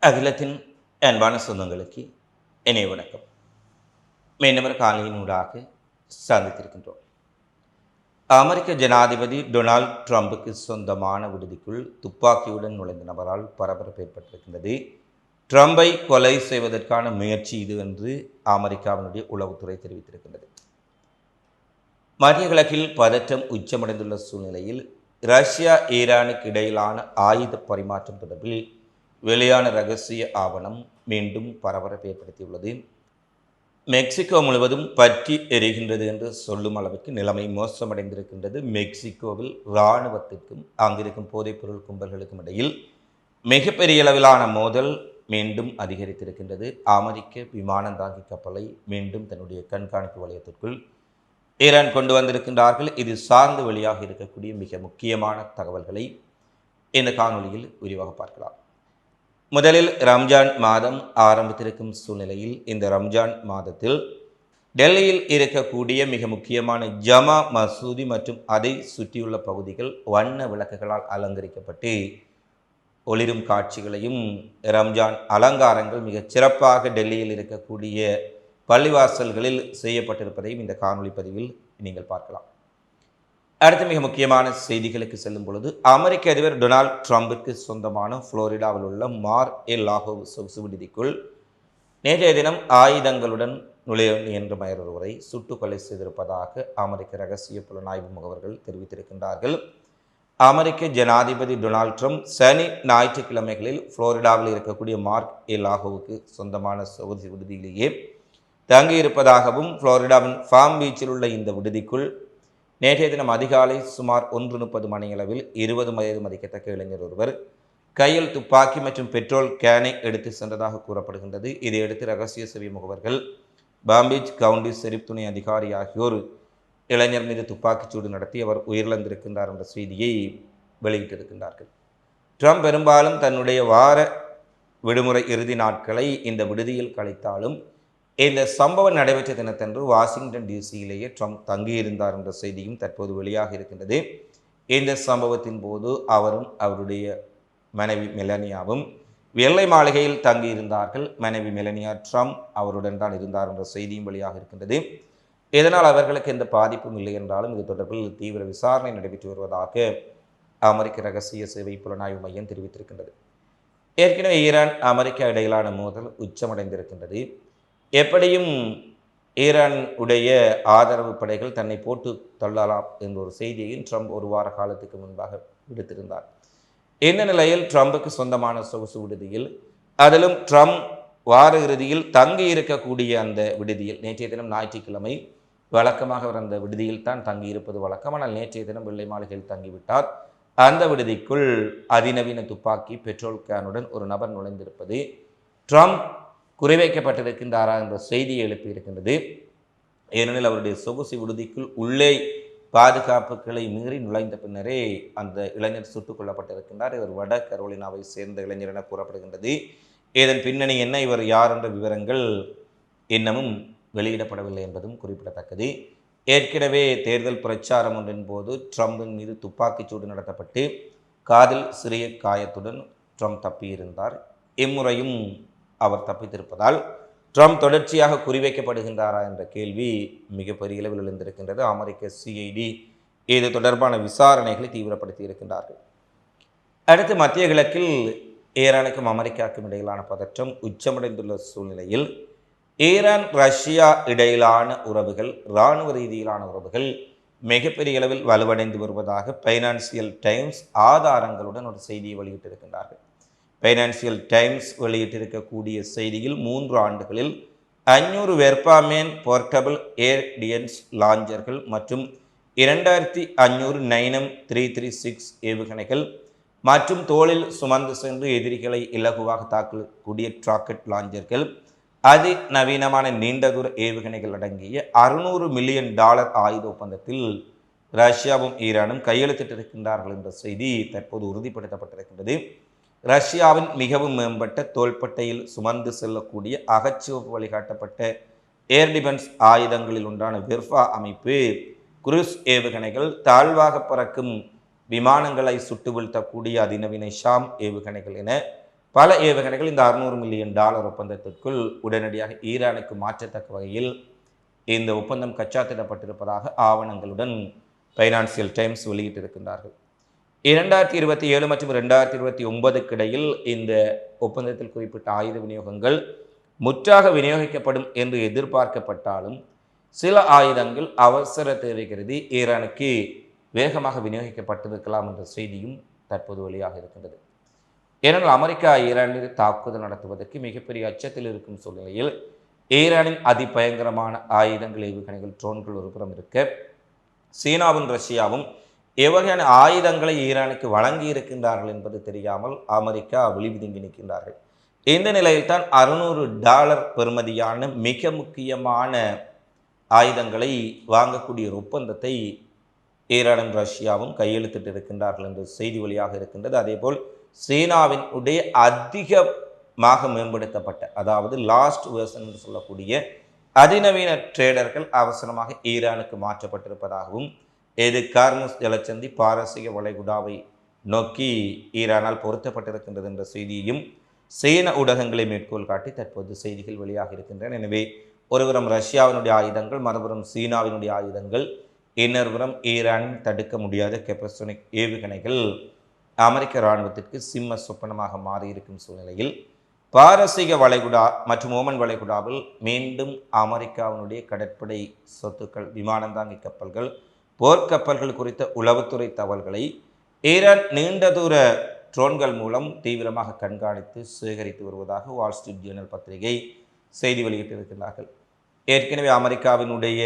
அகிலத்தின் அன்பான சொந்தங்களுக்கு இணைய வணக்கம். மீண்டும் காலையினூடாக சந்தித்திருக்கின்றோம். அமெரிக்க ஜனாதிபதி டொனால்ட் ட்ரம்புக்கு சொந்தமான விடுதிக்குள் துப்பாக்கியுடன் நுழைந்த நபரால் பரபரப்பு ஏற்பட்டிருக்கின்றது. ட்ரம்பை கொலை செய்வதற்கான முயற்சி இது என்று அமெரிக்காவினுடைய உளவுத்துறை தெரிவித்திருக்கின்றது. மத்திய கிழக்கில் பதற்றம் உச்சமடைந்துள்ள சூழ்நிலையில் ரஷ்யா ஈரானுக்கு இடையிலான ஆயுத பரிமாற்றம் தொடர்பில் வெளியான இரகசிய ஆவணம் மீண்டும் பரபரப்பை ஏற்படுத்தியுள்ளது. மெக்சிகோ முழுவதும் பற்றி எரிகின்றது என்று சொல்லும் அளவுக்கு நிலைமை மோசமடைந்திருக்கின்றது. மெக்சிகோவில் இராணுவத்திற்கும் அங்கிருக்கும் போதைப்பொருள் கும்பல்களுக்கும் இடையில் மிகப்பெரிய அளவிலான மோதல் மீண்டும் அதிகரித்திருக்கின்றது. அமெரிக்க விமானந்தாங்கி கப்பலை மீண்டும் தன்னுடைய கண்காணிப்பு வலயத்திற்குள் ஈரான் கொண்டு வந்திருக்கின்றார்கள். இது சார்ந்து வெளியாக இருக்கக்கூடிய மிக முக்கியமான தகவல்களை இந்த காணொலியில் விரிவாக பார்க்கலாம். முதலில் ரம்ஜான் மாதம் ஆரம்பித்திருக்கும் சூழ்நிலையில் இந்த ரம்ஜான் மாதத்தில் டெல்லியில் இருக்கக்கூடிய மிக முக்கியமான ஜமா மசூதி மற்றும் அதை சுற்றியுள்ள பகுதிகள் வண்ண விளக்குகளால் அலங்கரிக்கப்பட்டு ஒளிரும் காட்சிகளையும் ரம்ஜான் அலங்காரங்கள் மிகச் சிறப்பாக டெல்லியில் இருக்கக்கூடிய பள்ளிவாசல்களில் செய்யப்பட்டிருப்பதையும் இந்த காணொலி பதிவில் நீங்கள் பார்க்கலாம். அடுத்து மிக முக்கியமான செய்திகளுக்கு செல்லும் பொழுது அமெரிக்க அதிபர் டொனால்ட் ட்ரம்பிற்கு சொந்தமான புளோரிடாவில் உள்ள மார்-எ-லாகோ சொகுசு விடுதிக்குள் நேற்றைய தினம் ஆயுதங்களுடன் நுழைய முயன்ற ஒருவரை சுட்டுக் கொலை செய்திருப்பதாக அமெரிக்க இரகசிய புலனாய்வு முகவர்கள் தெரிவித்திருக்கின்றார்கள். அமெரிக்க ஜனாதிபதி டொனால்ட் ட்ரம்ப் சனி ஞாயிற்றுக்கிழமைகளில் புளோரிடாவில் இருக்கக்கூடிய மார்-எ-லாகோவுக்கு சொந்தமான சொகுசு விடுதியிலேயே தங்கியிருப்பதாகவும் புளோரிடாவின் ஃபார்ம் பீச்சில் உள்ள இந்த விடுதிக்குள் நேற்றைய தினம் அதிகாலை சுமார் 1:30 மணியளவில் 20 வயது மதிக்கத்தக்க இளைஞர் ஒருவர் கையில் துப்பாக்கி மற்றும் பெட்ரோல் கேனை எடுத்து சென்றதாக கூறப்படுகின்றது. இதையடுத்து இரகசிய சேவை முகவர்கள் பாம்பீச் கவுண்டி ஷெரீப் துணை அதிகாரி ஆகியோர் இளைஞர் மீது துப்பாக்கிச்சூடு நடத்தி அவர் உயிரிழந்திருக்கின்றார் என்ற செய்தியை வெளியிட்டிருக்கின்றார்கள். ட்ரம்ப் பெரும்பாலும் தன்னுடைய வார விடுமுறை இறுதி நாட்களை இந்த விடுதியில் கழித்தாலும் இந்த சம்பவம் நடைபெற்ற தினத்தன்று வாஷிங்டன் டிசியிலேயே ட்ரம்ப் தங்கியிருந்தார் என்ற செய்தியும் தற்போது வெளியாக இருக்கின்றது. இந்த சம்பவத்தின் போது அவரும் அவருடைய மனைவி மெலனியாவும் வெள்ளை மாளிகையில் தங்கியிருந்தார்கள். மனைவி மெலனியா ட்ரம்ப் அவருடன் தான் இருந்தார் என்ற செய்தியும் வெளியாக இருக்கின்றது. இதனால் அவர்களுக்கு எந்த பாதிப்பும் இல்லை என்றாலும் இது தொடர்பில் தீவிர விசாரணை நடைபெற்று வருவதாக அமெரிக்க இரகசிய சேவை புலனாய்வு மையம் தெரிவித்திருக்கின்றது. ஏற்கனவே ஈரான் அமெரிக்கா இடையிலான மோதல் உச்சமடைந்திருக்கின்றது. எப்படியும் ஈரான் உடைய ஆதரவு படைகள் தன்னை போட்டு தள்ளலாம் என்ற ஒரு செய்தியையும் ட்ரம்ப் ஒரு வார காலத்துக்கு முன்பாக விடுத்திருந்தார். இந்த நிலையில் ட்ரம்புக்கு சொந்தமான சொகுசு விடுதியில் அதிலும் ட்ரம்ப் வார இறுதியில் தங்கி இருக்கக்கூடிய அந்த விடுதியில் நேற்றைய தினம் ஞாயிற்றுக்கிழமை வழக்கமாக அவர் அந்த விடுதியில் தான் தங்கியிருப்பது வழக்கம். ஆனால் நேற்றைய தினம் வெள்ளை மாளிகையில் தங்கிவிட்டார். அந்த விடுதிக்குள் அதிநவீன துப்பாக்கி பெட்ரோல் கேனுடன் ஒரு நபர் நுழைந்திருப்பது ட்ரம்ப் குறிவைக்கப்பட்டிருக்கின்றாரா என்ற செய்தியை எழுப்பியிருக்கின்றது. ஏனெனில் அவருடைய சொகுசு விடுதிக்குள் உள்ளே பாதுகாப்புகளை மீறி நுழைந்த பின்னரே அந்த இளைஞர் சுட்டுக் கொல்லப்பட்டிருக்கின்றார். இவர் வட கரோலினாவை சேர்ந்த இளைஞர் என கூறப்படுகின்றது. இதன் பின்னணி என்ன, இவர் யார் என்ற விவரங்கள் இன்னமும் வெளியிடப்படவில்லை என்பதும் குறிப்பிடத்தக்கது. ஏற்கனவே தேர்தல் பிரச்சாரம் ஒன்றின் போது ட்ரம்பின் மீது துப்பாக்கிச்சூடு நடத்தப்பட்டு காதில் சிறிய காயத்துடன் ட்ரம்ப் தப்பியிருந்தார். இம்முறையும் அவர் தப்பித்திருப்பதால் ட்ரம்ப் தொடர்ச்சியாக குறிவைக்கப்படுகின்றாரா என்ற கேள்வி மிகப்பெரிய அளவில் எழுந்திருக்கின்றது. அமெரிக்க சிஐடி இது தொடர்பான விசாரணைகளை தீவிரப்படுத்தி இருக்கின்றார்கள். அடுத்து மத்திய கிழக்கில் ஈரானுக்கும் அமெரிக்காவுக்கும் இடையிலான பதற்றம் உச்சமடைந்துள்ள சூழ்நிலையில் ஈரான் ரஷ்யா இடையிலான உறவுகள், இராணுவ ரீதியிலான உறவுகள் மிகப்பெரிய அளவில் வலுவடைந்து வருவதாக பைனான்சியல் டைம்ஸ் ஆதாரங்களுடன் ஒரு செய்தியை வெளியிட்டிருக்கின்றார்கள். பைனான்சியல் டைம்ஸ் வெளியிட்டிருக்கக்கூடிய செய்தியில் 3 ஆண்டுகளில் 500 வெர்பாமேன் போர்ட்டபிள் ஏர் டிஃபென்ஸ் லாஞ்சர்கள் மற்றும் 2500 நைனம் 336 ஏவுகணைகள் மற்றும் தோளில் சுமந்து சென்று எதிரிகளை இலகுவாக தாக்கக்கூடிய ராக்கெட் லாஞ்சர்கள், அதிநவீனமான நீண்ட தூர ஏவுகணைகள் அடங்கிய $600 மில்லியன் ஆயுத ஒப்பந்தத்தில் ரஷ்யாவும் ஈரானும் கையெழுத்திட்டிருக்கின்றார்கள் என்ற செய்தி தற்போது உறுதிப்படுத்தப்பட்டிருக்கின்றது. ரஷ்யாவின் மிகவும் மேம்பட்ட தோள்பட்டையில் சுமந்து செல்லக்கூடிய அகச்சிவப்பு வழிகாட்டப்பட்ட ஏர் டிஃபென்ஸ் ஆயுதங்களில் ஒன்றான விர்ஃபா அமைப்பு குரூஸ் ஏவுகணைகள், தாழ்வாக பறக்கும் விமானங்களை சுட்டு வீழ்த்தக்கூடிய அதிநவீன ஷாம் ஏவுகணைகள் என பல ஏவுகணைகள் இந்த $600 மில்லியன் ஒப்பந்தத்திற்குள் உடனடியாக ஈரானுக்கு மாற்றத்தக்க வகையில் இந்த ஒப்பந்தம் கச்சாத்திடப்பட்டிருப்பதாக ஆவணங்களுடன் ஃபைனான்சியல் டைம்ஸ் வெளியிட்டிருக்கின்றார்கள். 2027 மற்றும் 2029 இடையில் இந்த ஒப்பந்தத்தில் குறிப்பிட்ட ஆயுத விநியோகங்கள் முற்றாக விநியோகிக்கப்படும் என்று எதிர்பார்க்கப்பட்டாலும் சில ஆயுதங்கள் அவசர தேவை கருதி ஈரானுக்கு வேகமாக விநியோகிக்கப்பட்டிருக்கலாம் என்ற செய்தியும் தற்போது வெளியாக இருக்கின்றது. ஏனென்றால் அமெரிக்கா ஈரானில் தாக்குதல் நடத்துவதற்கு மிகப்பெரிய அச்சத்தில் இருக்கும் சூழ்நிலையில் ஈரானின் அதிபயங்கரமான ஆயுதங்கள், ஏவுகணைகள், ட்ரோன்கள் ஒருபுறம் இருக்க, சீனாவும் ரஷ்யாவும் எவ்வகையான ஆயுதங்களை ஈரானுக்கு வழங்கி இருக்கின்றார்கள் என்பது தெரியாமல் அமெரிக்கா விழிபிதுங்கி நிற்கின்றார்கள். இந்த நிலையில்தான் $600 பெறுமதியான மிக முக்கியமான ஆயுதங்களை வாங்கக்கூடிய ஒரு ஒப்பந்தத்தை ஈரானும் ரஷ்யாவும் கையெழுத்திட்டு இருக்கின்றார்கள் என்ற செய்தி வழியாக இருக்கின்றது. அதேபோல் சீனாவின் உடைய அதிகமாக மேம்படுத்தப்பட்ட, அதாவது லாஸ்ட் வேர்ஷன் என்று சொல்லக்கூடிய அதிநவீன ட்ரேடர்கள் அவசரமாக ஈரானுக்கு மாற்றப்பட்டிருப்பதாகவும், இது கார்முஸ் ஜலச்சந்தி பாரசீக வளைகுடாவை நோக்கி ஈரானால் பொருத்தப்பட்டிருக்கின்றது என்ற செய்தியையும் சீன ஊடகங்களை மேற்கோள் காட்டி தற்போது செய்திகள் வெளியாக இருக்கின்றன. எனவே ஒருபுறம் ரஷ்யாவினுடைய ஆயுதங்கள், மறுபுறம் சீனாவினுடைய ஆயுதங்கள், இன்னொருபுறம் ஈரானின் தடுக்க முடியாத கெப்பசோனிக் ஏவுகணைகள் அமெரிக்க இராணுவத்திற்கு சிம்ம சொப்பனமாக மாறியிருக்கும் சூழ்நிலையில் பாரசீக வளைகுடா மற்றும் ஓமன் வளைகுடாவில் மீண்டும் அமெரிக்காவினுடைய கடற்படை சொத்துக்கள், விமானந்தாங்கி கப்பல்கள், போர்க்கப்பல்கள் குறித்த உளவுத்துறை தகவல்களை ஈரான் நீண்ட தூர ட்ரோன்கள் மூலம் தீவிரமாக கண்காணித்து சேகரித்து வருவதாக வால் ஸ்ட்ரீட் ஜேர்னல் பத்திரிகை செய்தி வெளியிட்டிருக்கிறார்கள். ஏற்கனவே அமெரிக்காவினுடைய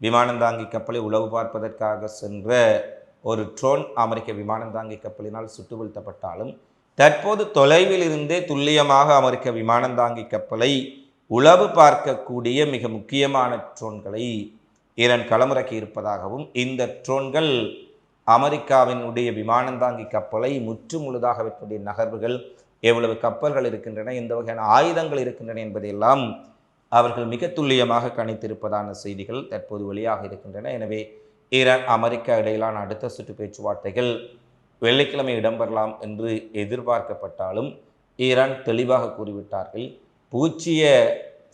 விமானந்தாங்கி கப்பலை உளவு பார்ப்பதற்காக சென்ற ஒரு ட்ரோன் அமெரிக்க விமானந்தாங்கி கப்பலினால் சுட்டு வீழ்த்தப்பட்டாலும் தற்போது தொலைவில் இருந்தே துல்லியமாக அமெரிக்க விமானந்தாங்கி கப்பலை உளவு பார்க்கக்கூடிய மிக முக்கியமான ட்ரோன்களை ஈரான் களமிறக்கி இருப்பதாகவும், இந்த ட்ரோன்கள் அமெரிக்காவினுடைய விமானந்தாங்கி கப்பலை முற்று முழுதாக வைக்கக்கூடிய நகர்வுகள், எவ்வளவு கப்பல்கள் இருக்கின்றன, எந்த வகையான ஆயுதங்கள் இருக்கின்றன என்பதையெல்லாம் அவர்கள் மிக துல்லியமாக கணித்திருப்பதான செய்திகள் தற்போது வெளியாக இருக்கின்றன. எனவே ஈரான் அமெரிக்கா இடையிலான அடுத்த சுற்று பேச்சுவார்த்தைகள் வெள்ளிக்கிழமை இடம்பெறலாம் என்று எதிர்பார்க்கப்பட்டாலும் ஈரான் தெளிவாக கூறிவிட்டார்கள், பூச்சிய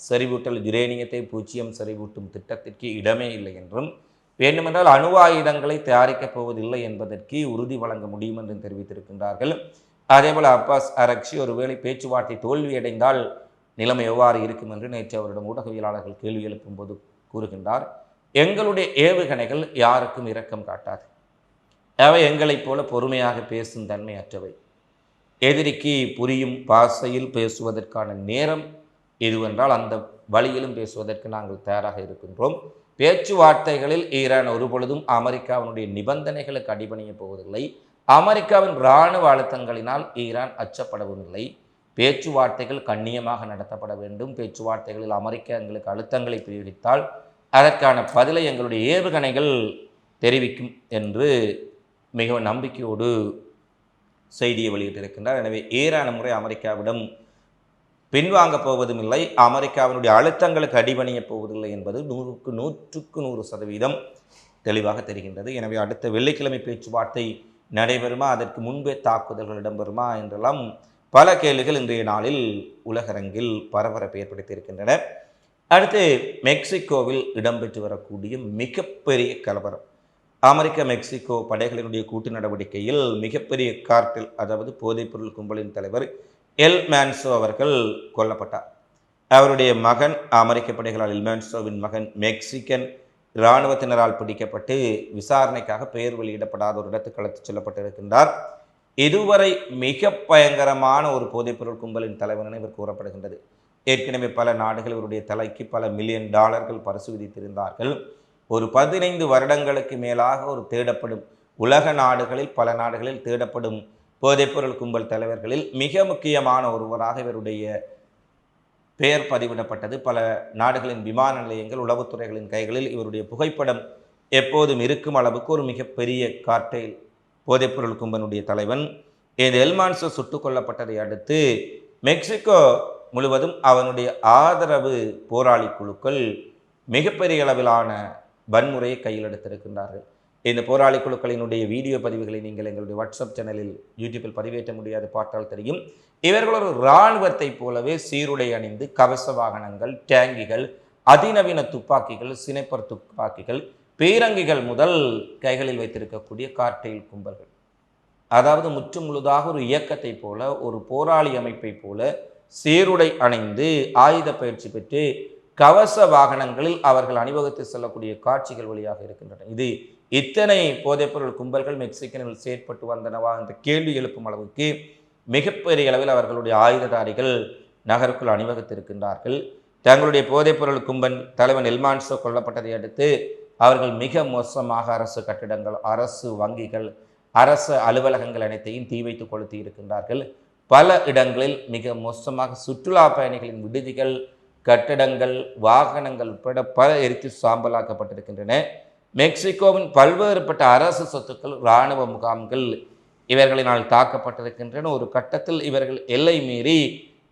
செறிவூட்டல், யுரேனியத்தை பூச்சியம் செறிவூட்டும் திட்டத்திற்கு இடமே இல்லை என்றும், வேண்டுமென்றால் அணு ஆயுதங்களை தயாரிக்கப் போவதில்லை என்பதற்கு உறுதி வழங்க முடியும் என்றும் தெரிவித்திருக்கின்றார்கள். அதேபோல் அப்பாஸ் அரக்சி ஒருவேளை பேச்சுவார்த்தை தோல்வியடைந்தால் நிலைமை எவ்வாறு இருக்கும் என்று நேற்று அவரிடம் ஊடகவியலாளர்கள் கேள்வி எழுப்பும்போது கூறுகின்றார், எங்களுடைய ஏவுகணைகள் யாருக்கும் இரக்கம் காட்டாது, அவை எங்களைப் போல பொறுமையாக பேசும் தன்மையற்றவை, எதிரிக்கு புரியும் பாசையில் பேசுவதற்கான நேரம் எதுவென்றால் அந்த வழியிலும் பேசுவதற்கு நாங்கள் தயாராக இருக்கின்றோம். பேச்சுவார்த்தைகளில் ஈரான் ஒருபொழுதும் அமெரிக்காவினுடைய நிபந்தனைகளுக்கு அடிபணிய போவதில்லை, அமெரிக்காவின் இராணுவ அழுத்தங்களினால் ஈரான் அச்சப்படவும் இல்லை. பேச்சுவார்த்தைகள் கண்ணியமாக நடத்தப்பட வேண்டும். பேச்சுவார்த்தைகளில் அமெரிக்கா எங்களுக்கு அழுத்தங்களை பிரயோகித்தால் அதற்கான பதிலை எங்களுடைய ஏவுகணைகள் தெரிவிக்கும் என்று மிகவும் நம்பிக்கையோடு செய்தியை வெளியிட்டிருக்கின்றார். எனவே ஈரான் முறை அமெரிக்காவிடம் பின்வாங்க போவதும் இல்லை, அமெரிக்காவினுடைய அழுத்தங்களுக்கு அடிபணிய போவதில்லை என்பது 100% தெளிவாக தெரிகின்றது. எனவே அடுத்த வெள்ளிக்கிழமை பேச்சுவார்த்தை நடைபெறுமா, அதற்கு முன்பே தாக்குதல்கள் இடம்பெறுமா என்றெல்லாம் பல கேள்விகள் இன்றைய நாளில் உலகரங்கில் பரபரப்பை ஏற்படுத்தியிருக்கின்றன. அடுத்து மெக்சிகோவில் இடம்பெற்று வரக்கூடிய மிகப்பெரிய கலவரம், அமெரிக்க மெக்சிகோ படைகளினுடைய கூட்டு நடவடிக்கையில் மிகப்பெரிய கார்டெல், அதாவது போதைப்பொருள் கும்பலின் தலைவர் எல் மேன்சோ அவர்கள் கொல்லப்பட்டார். அவருடைய மகன், அமெரிக்க படைகளால் எல் மேன்சோவின் மகன் மெக்சிகன் இராணுவத்தினரால் பிடிக்கப்பட்டு விசாரணைக்காக பெயர் வெளியிடப்படாத ஒரு இடத்துக்கு அழைத்துச் செல்லப்பட்டிருக்கின்றார். இதுவரை மிக பயங்கரமான ஒரு போதைப்பொருள் கும்பலின் தலைவர் என இவர் கூறப்படுகின்றது. ஏற்கனவே பல நாடுகள் இவருடைய தலைக்கு பல $1 மில்லியன் பரிசு விதித்திருந்தார்கள். ஒரு 15 வருடங்களுக்கு மேலாக ஒரு தேடப்படும், உலக நாடுகளில் பல நாடுகளில் தேடப்படும் போதைப்பொருள் கும்பல் தலைவர்களில் மிக முக்கியமான ஒருவராக இவருடைய பெயர் பதிவிடப்பட்டது. பல நாடுகளின் விமான நிலையங்கள், உளவுத்துறைகளின் கைகளில் இவருடைய புகைப்படம் எப்போதும் இருக்கும் அளவுக்கு ஒரு மிகப்பெரிய கார்டெல் போதைப்பொருள் கும்பனுடைய தலைவன். இந்த எல் மேன்சோ சுட்டுக் கொல்லப்பட்டதை அடுத்து மெக்சிகோ முழுவதும் அவனுடைய ஆதரவு போராளி குழுக்கள் மிகப்பெரிய அளவிலான வன்முறையை கையில் எடுத்திருக்கின்றார்கள். இந்த போராளி குழுக்களினுடைய வீடியோ பதிவுகளை நீங்கள் எங்களுடைய வாட்ஸ்அப் சேனலில் யூடியூப்பில் பதிவேற்ற முடியாது பார்த்தால் தெரியும். இவர்கள் ஒரு இராணுவத்தை போலவே சீருடை அணிந்து கவச வாகனங்கள், டேங்கிகள், அதிநவீன துப்பாக்கிகள், சினைப்பர் துப்பாக்கிகள், பீரங்கிகள் முதல் கைகளில் வைத்திருக்கக்கூடிய கார்டெயில் கும்பல்கள். அதாவது முற்று முழுதாக ஒரு இயக்கத்தை போல, ஒரு போராளி அமைப்பை போல சீருடை அணிந்து ஆயுத பயிற்சி பெற்று கவச வாகனங்களில் அவர்கள் அணிவகுத்து செல்லக்கூடிய காட்சிகள் வழியாக இருக்கின்றன. இது இத்தனை போதைப்பொருள் கும்பல்கள் மெக்சிகனில் செயற்பட்டு வந்தனவா என்ற கேள்வி எழுப்பும் அளவுக்கு மிகப்பெரிய அளவில் அவர்களுடைய ஆயுததாரிகள் நகருக்குள் அணிவகுத்திருக்கின்றார்கள். தங்களுடைய போதைப்பொருள் கும்பல் தலைவன் எல்மான்சோ கொல்லப்பட்டதை அடுத்து அவர்கள் மிக மோசமாக அரசு கட்டிடங்கள், அரசு வங்கிகள், அரசு அலுவலகங்கள் அனைத்தையும் தீ வைத்து கொளுத்தி இருக்கின்றார்கள். பல இடங்களில் மிக மோசமாக சுற்றுலா பயணிகளின் விடுதிகள், கட்டடங்கள், வாகனங்கள் உட்பட பல எரித்து சாம்பலாக்கப்பட்டிருக்கின்றன. மெக்சிகோவின் பல்வேறுபட்ட அரசு சொத்துக்கள், இராணுவ முகாம்கள் இவர்களினால் தாக்கப்பட்டிருக்கின்றன. ஒரு கட்டத்தில் இவர்கள் எல்லை மீறி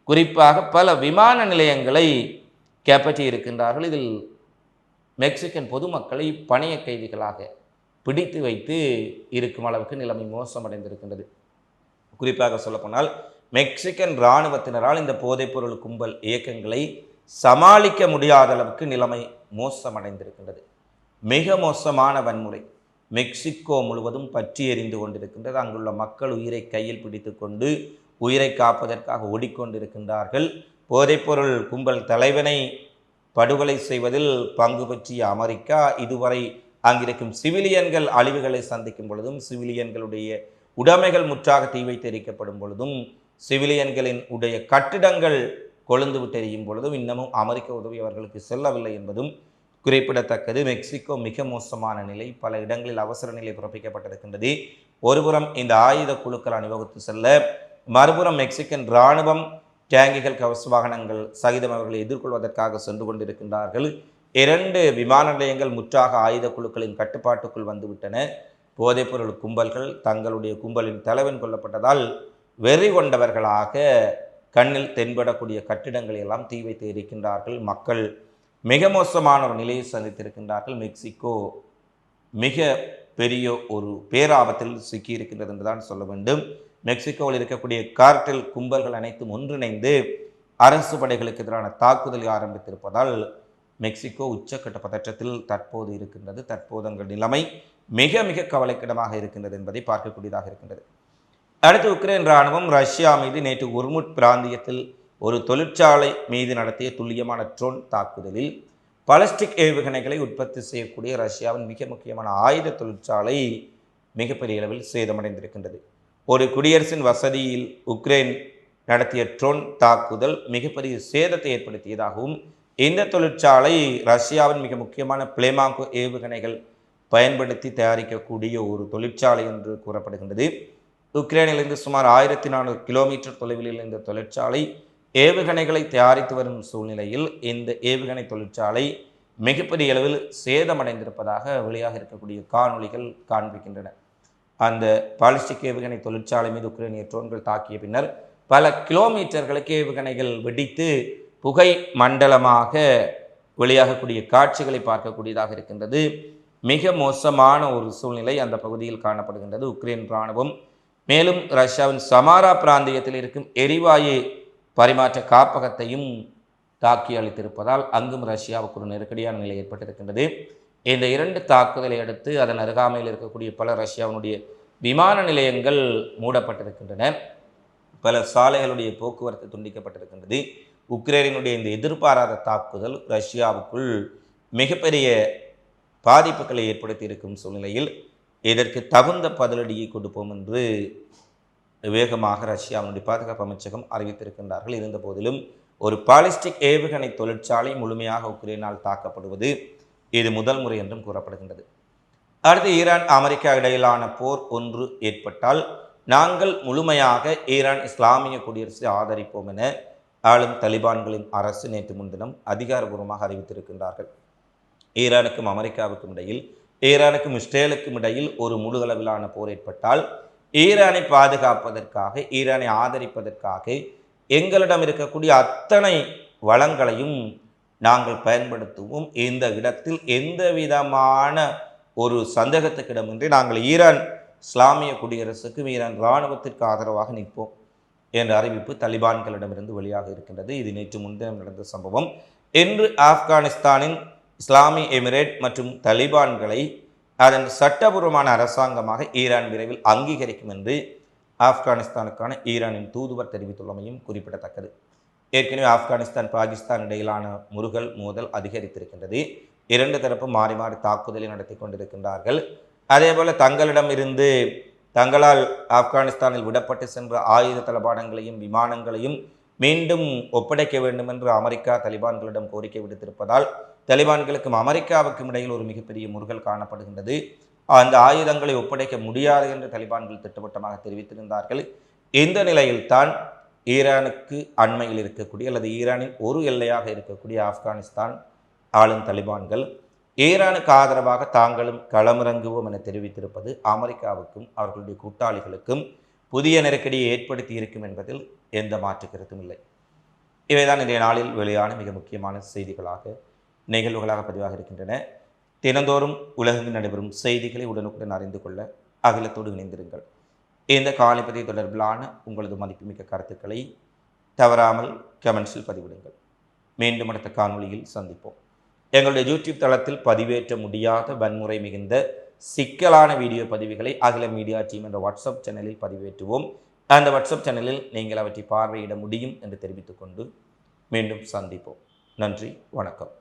குறிப்பாக பல விமான நிலையங்களை கைப்பற்றி இருக்கின்றார்கள். இதில் மெக்சிகன் பொதுமக்களை பணிய கைதிகளாக பிடித்து வைத்து இருக்கும் அளவுக்கு நிலைமை மோசமடைந்திருக்கின்றது. குறிப்பாக சொல்லப்போனால் மெக்சிகன் இராணுவத்தினரால் இந்த போதைப்பொருள் கும்பல் இயக்கங்களை சமாளிக்க முடியாத அளவுக்கு நிலைமை மோசமடைந்திருக்கின்றது. மிக மோசமான வன்முறை மெக்சிகோ முழுவதும் பற்றி எறிந்து கொண்டிருக்கின்றது. அங்குள்ள மக்கள் உயிரை கையில் பிடித்து கொண்டு உயிரை காப்பதற்காக ஓடிக்கொண்டிருக்கின்றார்கள். போதைப்பொருள் கும்பல் தலைவனை படுகொலை செய்வதில் பங்கு பற்றிய அமெரிக்கா இதுவரை அங்கிருக்கும் சிவிலியன்கள் அழிவுகளை சந்திக்கும் பொழுதும், சிவிலியன்களுடைய உடைமைகள் முற்றாக தீ வைத்து எரிக்கப்படும் பொழுதும், சிவிலியன்களின் உடைய கட்டிடங்கள் கொழுந்து விட்டு எரியும் பொழுதும் இன்னமும் அமெரிக்க உதவி அவர்களுக்கு செல்லவில்லை என்பதும் குறிப்பிடத்தக்கது. மெக்சிகோ மிக மோசமான நிலை, பல இடங்களில் அவசர நிலை பிறப்பிக்கப்பட்டிருக்கின்றது. ஒருபுறம் இந்த ஆயுத குழுக்கள் அணிவகுத்து செல்ல, மறுபுறம் மெக்சிகன் இராணுவம் டேங்கிகள், கவச வாகனங்கள் சகிதம் அவர்களை எதிர்கொள்வதற்காக சென்று கொண்டிருக்கின்றார்கள். 2 விமான நிலையங்கள் முற்றாக ஆயுத குழுக்களின் கட்டுப்பாட்டுக்குள் வந்துவிட்டன. போதைப்பொருள் கும்பல்கள் தங்களுடைய கும்பலின் தலைவன் கொல்லப்பட்டதால் வெறி கொண்டவர்களாக கண்ணில் தென்படக்கூடிய கட்டிடங்களை எல்லாம் தீ வைத்து எரிக்கின்றார்கள். மக்கள் மிக மோசமான ஒரு நிலையை சந்தித்திருக்கின்றார்கள். மெக்சிகோ மிக பெரிய ஒரு பேராபத்தில் சிக்கியிருக்கின்றது என்றுதான் சொல்ல வேண்டும். மெக்சிகோவில் இருக்கக்கூடிய கார்டெல் கும்பல்கள் அனைத்தும் ஒன்றிணைந்து அரசு படைகளுக்கு எதிரான தாக்குதலை ஆரம்பித்திருப்பதால் மெக்சிகோ உச்சக்கட்ட பதற்றத்தில் தற்போது இருக்கின்றது. தற்போது அங்கு நிலைமை மிக மிக கவலைக்கிடமாக இருக்கின்றது என்பதை பார்க்கக்கூடியதாக இருக்கின்றது. அடுத்து உக்ரைன் இராணுவம் ரஷ்யா மீது நேற்று உர்முட் பிராந்தியத்தில் ஒரு தொழிற்சாலை மீது நடத்திய துல்லியமான ட்ரோன் தாக்குதலில் பாலிஸ்டிக் ஏவுகணைகளை உற்பத்தி செய்யக்கூடிய ரஷ்யாவின் மிக முக்கியமான ஆயுத தொழிற்சாலை மிகப்பெரிய அளவில் சேதமடைந்திருக்கின்றது. ஒரு குடியரசின் வசதியில் உக்ரைன் நடத்திய ட்ரோன் தாக்குதல் மிகப்பெரிய சேதத்தை ஏற்படுத்தியதாகவும், இந்த தொழிற்சாலை ரஷ்யாவின் மிக முக்கியமான பிளேமாங்கோ ஏவுகணைகள் பயன்படுத்தி தயாரிக்கக்கூடிய ஒரு தொழிற்சாலை என்று கூறப்படுகின்றது. உக்ரைனிலிருந்து சுமார் 1400 கிலோமீட்டர் தொலைவில் இந்த தொழிற்சாலை ஏவுகணைகளை தயாரித்து வரும் சூழ்நிலையில் இந்த ஏவுகணை தொழிற்சாலை மிகப்பெரிய அளவில் சேதமடைந்திருப்பதாக வெளியாக இருக்கக்கூடிய காணொளிகள் காண்பிக்கின்றன. அந்த பாலிஸ்டிக் ஏவுகணை தொழிற்சாலை மீது உக்ரைனிய ட்ரோன்கள் தாக்கிய பின்னர் பல கிலோமீட்டர்களுக்கு ஏவுகணைகள் வெடித்து புகை மண்டலமாக வெளியாகக்கூடிய காட்சிகளை பார்க்கக்கூடியதாக இருக்கின்றது. மிக மோசமான ஒரு சூழ்நிலை அந்த பகுதியில் காணப்படுகின்றது. உக்ரைன் இராணுவம் மேலும் ரஷ்யாவின் சமாரா பிராந்தியத்தில் இருக்கும் எரிவாயு பரிமாற்ற காப்பகத்தையும் தாக்கி அளித்திருப்பதால் அங்கும் ரஷ்யாவுக்கு ஒரு நெருக்கடியான நிலை ஏற்பட்டிருக்கின்றது. இந்த 2 தாக்குதலை அடுத்து அதன் அருகாமையில் இருக்கக்கூடிய பல ரஷ்யாவினுடைய விமான நிலையங்கள் மூடப்பட்டிருக்கின்றன. பல சாலைகளுடைய போக்குவரத்து துண்டிக்கப்பட்டிருக்கின்றது. உக்ரைனுடைய இந்த எதிர்பாராத தாக்குதல் ரஷ்யாவுக்குள் மிகப்பெரிய பாதிப்புகளை ஏற்படுத்தி இருக்கும் சூழ்நிலையில் இதற்கு தகுந்த பதிலடியை கொடுப்போம் என்று வேகமாக ரஷ்யாவினுடைய பாதுகாப்பு அமைச்சகம் அறிவித்திருக்கின்றார்கள். இருந்த போதிலும் ஒரு பாலிஸ்டிக் ஏவுகணை தொழிற்சாலை முழுமையாக உக்ரைனால் தாக்கப்படுவது இது முதல் முறை என்றும் கூறப்படுகின்றது. அடுத்து ஈரான் அமெரிக்கா இடையிலான போர் ஒன்று ஏற்பட்டால் நாங்கள் முழுமையாக ஈரான் இஸ்லாமிய குடியரசை ஆதரிப்போம் என ஆளும் தலிபான்களின் அரசு நேற்று முன்தினம் அதிகாரபூர்வமாக அறிவித்திருக்கின்றார்கள். ஈரானுக்கும் அமெரிக்காவுக்கும் இடையில், ஈரானுக்கும் இஸ்ரேலுக்கும் இடையில் ஒரு முழுகளவிலான போர் ஏற்பட்டால் ஈரானை பாதுகாப்பதற்காக, ஈரானை ஆதரிப்பதற்காக எங்களிடம் இருக்கக்கூடிய அத்தனை வளங்களையும் நாங்கள் பயன்படுத்துவோம். இந்த இடத்தில் எந்த விதமான ஒரு சந்தேகத்துக்கிடமின்றி நாங்கள் ஈரான் இஸ்லாமிய குடியரசுக்கும் ஈரான் இராணுவத்திற்கு ஆதரவாக நிற்போம். என்ற அறிவிப்பு தலிபான்களிடமிருந்து வெளியாக இருக்கின்றது. இது நேற்று முன்தினம் நடந்த சம்பவம். இன்று ஆப்கானிஸ்தானின் இஸ்லாமிய எமிரேட் மற்றும் தலிபான்களை அதன் சட்டபூர்வமான அரசாங்கமாக ஈரான் விரைவில் அங்கீகரிக்கும் என்று ஆப்கானிஸ்தானுக்கான ஈரானின் தூதுவர் தெரிவித்துள்ளமையும் குறிப்பிடத்தக்கது. ஏற்கனவே ஆப்கானிஸ்தான் பாகிஸ்தான் இடையிலான முறுகல் மோதல் அதிகரித்திருக்கின்றது. இரண்டு தரப்பும் மாறி மாறி தாக்குதலை நடத்தி கொண்டிருக்கின்றார்கள். அதேபோல தங்களிடம் இருந்து தங்களால் ஆப்கானிஸ்தானில் விடப்பட்டு சென்ற ஆயுத தளபாடங்களையும் விமானங்களையும் மீண்டும் ஒப்படைக்க வேண்டும் என்று அமெரிக்கா தலிபான்களிடம் கோரிக்கை விடுத்திருப்பதால் தலிபான்களுக்கும் அமெரிக்காவுக்கும் இடையில் ஒரு மிகப்பெரிய முறுகல் காணப்படுகின்றது. அந்த ஆயுதங்களை ஒப்படைக்க முடியாது என்று தலிபான்கள் திட்டவட்டமாக தெரிவித்திருந்தார்கள். இந்த நிலையில்தான் ஈரானுக்கு அண்மையில் இருக்கக்கூடிய அல்லது ஈரானின் ஒரு எல்லையாக இருக்கக்கூடிய ஆப்கானிஸ்தான் ஆளும் தலிபான்கள் ஈரானுக்கு ஆதரவாக தாங்களும் களமிறங்குவோம் என தெரிவித்திருப்பது அமெரிக்காவுக்கும் அவர்களுடைய கூட்டாளிகளுக்கும் புதிய நெருக்கடியை ஏற்படுத்தி இருக்கும் என்பதில் எந்த மாற்று கருத்தும் இல்லை. இவைதான் இன்றைய நாளில் வெளியான மிக முக்கியமான செய்திகளாக நிகழ்வுகளாக பதிவாக இருக்கின்றன. தினந்தோறும் உலகெங்கு நடைபெறும் செய்திகளை உடனுக்குடன் அறிந்து கொள்ள அகிலத்தோடு இணைந்திருங்கள். இந்த காலைப்பதி தொடர்பிலான உங்களது மதிப்புமிக்க கருத்துக்களை தவறாமல் கமெண்ட்ஸில் பதிவிடுங்கள். மீண்டும் அடுத்த காணொளியில் சந்திப்போம். எங்களுடைய யூடியூப் தளத்தில் பதிவேற்ற முடியாத வன்முறை மிகுந்த சிக்கலான வீடியோ பதிவுகளை அகில மீடியா டீம் என்ற வாட்ஸ்அப் சேனலில் பதிவேற்றுவோம். அந்த வாட்ஸ்அப் சேனலில் நீங்கள் அவற்றை பார்வையிட முடியும் என்று தெரிவித்துக்கொண்டு மீண்டும் சந்திப்போம். நன்றி, வணக்கம்.